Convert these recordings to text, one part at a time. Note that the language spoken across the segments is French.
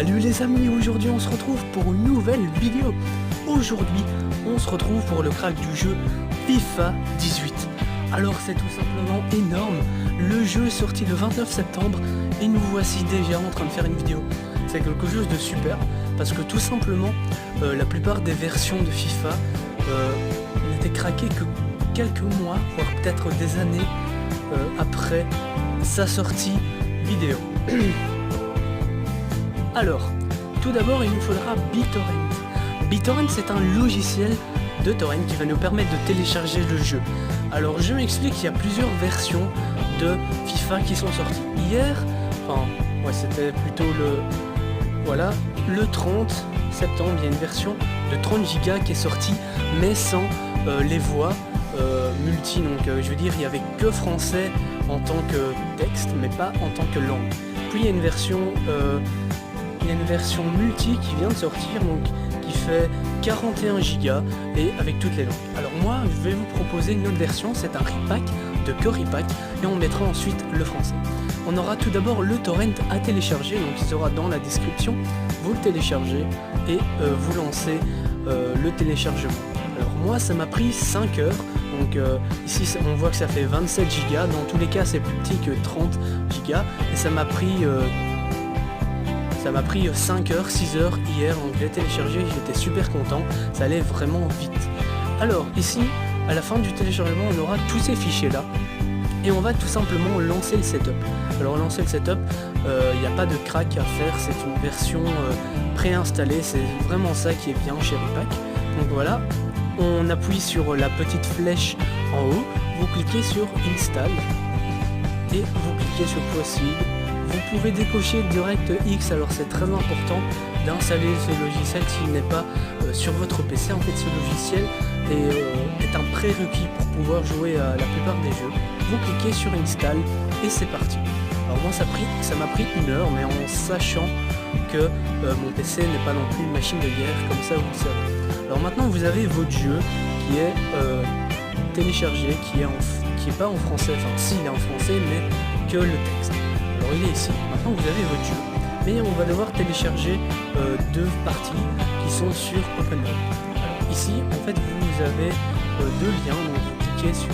Salut les amis, aujourd'hui on se retrouve pour une nouvelle vidéo. Aujourd'hui on se retrouve pour le crack du jeu FIFA 18. Alors c'est tout simplement énorme, le jeu est sorti le 29 septembre et nous voici déjà en train de faire une vidéo. C'est quelque chose de super parce que tout simplement la plupart des versions de FIFA n'étaient craquées que quelques mois, voire peut-être des années après sa sortie vidéo. Alors, tout d'abord il nous faudra BitTorrent. BitTorrent c'est un logiciel de torrent qui va nous permettre de télécharger le jeu. Alors je m'explique, il y a plusieurs versions de FIFA qui sont sorties. Hier, c'était plutôt le 30 septembre, il y a une version de 30 Go qui est sortie, mais sans les voix multi, donc je veux dire il n'y avait que français en tant que texte, mais pas en tant que langue. Puis il y a une version multi qui vient de sortir, donc qui fait 41 Go et avec toutes les langues. Alors moi je vais vous proposer une autre version, c'est un repack de Coripack et on mettra ensuite le français. On aura tout d'abord le torrent à télécharger, donc il sera dans la description, vous le téléchargez et vous lancez le téléchargement. Alors moi ça m'a pris 5 heures, donc ici on voit que ça fait 27 Go, dans tous les cas c'est plus petit que 30 Go et ça m'a pris 5 heures, 6 heures hier, donc je l'ai téléchargé, j'étais super content, ça allait vraiment vite. Alors ici, à la fin du téléchargement, on aura tous ces fichiers là, et on va tout simplement lancer le setup. Alors lancer le setup, il n'y a pas de crack à faire, c'est une version préinstallée, c'est vraiment ça qui est bien chez Repack. Donc voilà, on appuie sur la petite flèche en haut, vous cliquez sur Install, et vous cliquez sur Proceed. Vous pouvez décocher DirectX, alors c'est très important d'installer ce logiciel s'il n'est pas sur votre PC. En fait ce logiciel est un prérequis pour pouvoir jouer à la plupart des jeux. Vous cliquez sur Install et c'est parti. Alors moi ça m'a pris 1 heure, mais en sachant que mon PC n'est pas non plus une machine de guerre, comme ça vous le savez. Alors maintenant vous avez votre jeu qui est téléchargé, qui est pas en français, enfin si il est en français mais que le texte. Alors il est ici, maintenant vous avez votre jeu, mais on va devoir télécharger 2 parties qui sont sur OpenWeb. Alors ici en fait vous avez 2 liens, donc vous cliquez sur,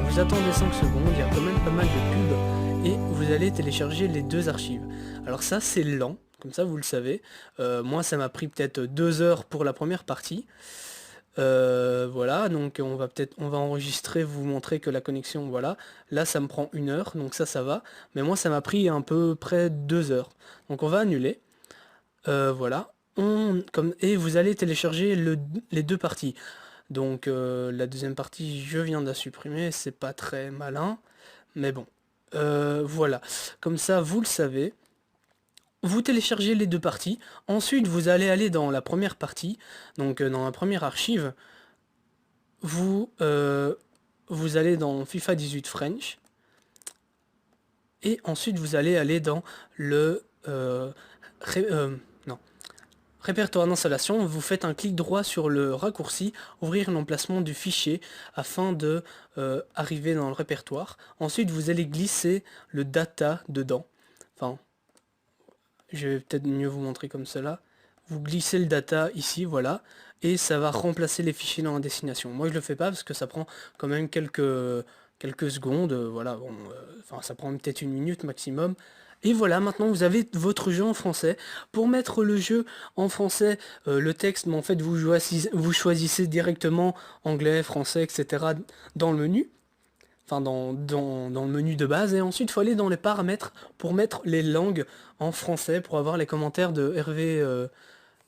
vous attendez 5 secondes, il y a quand même pas mal de pubs, et vous allez télécharger les 2 archives. Alors ça c'est lent, comme ça vous le savez, moi ça m'a pris peut-être 2 heures pour la première partie. Voilà, donc on va enregistrer, vous montrer que la connexion, voilà, là ça me prend 1 heure, donc ça va, mais moi ça m'a pris à peu près 2 heures, donc on va annuler. Voilà, et vous allez télécharger les 2 parties, donc la deuxième partie je viens de la supprimer, c'est pas très malin, mais bon, voilà, comme ça vous le savez. Vous téléchargez les 2 parties, ensuite vous allez aller dans la première partie, donc dans la première archive, vous allez dans FIFA 18 French, et ensuite vous allez aller dans le répertoire d'installation, vous faites un clic droit sur le raccourci, ouvrir l'emplacement du fichier afin de arriver dans le répertoire. Ensuite vous allez glisser le data dedans, je vais peut-être mieux vous montrer comme cela. Vous glissez le data ici, voilà, et ça va remplacer les fichiers dans la destination. Moi je le fais pas parce que ça prend quand même quelques secondes, voilà, bon, ça prend peut-être 1 minute maximum. Et voilà, maintenant vous avez votre jeu en français. Pour mettre le jeu en français, le texte, mais en fait vous choisissez directement anglais, français, etc. dans le menu. Dans le menu de base, et ensuite il faut aller dans les paramètres pour mettre les langues en français, pour avoir les commentaires de Hervé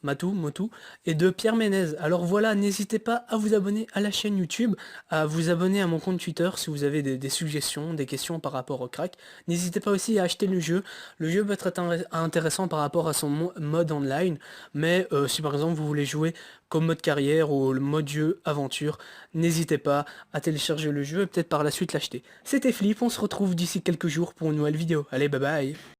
Motu et de Pierre Ménez. Alors voilà, n'hésitez pas à vous abonner à la chaîne YouTube, à vous abonner à mon compte Twitter si vous avez des suggestions, des questions par rapport au crack. N'hésitez pas aussi à acheter le jeu peut être intéressant par rapport à son mode online, mais si par exemple vous voulez jouer comme mode carrière ou le mode jeu aventure, n'hésitez pas à télécharger le jeu et peut-être par la suite l'acheter. C'était Flip, on se retrouve d'ici quelques jours pour une nouvelle vidéo. Allez, bye bye.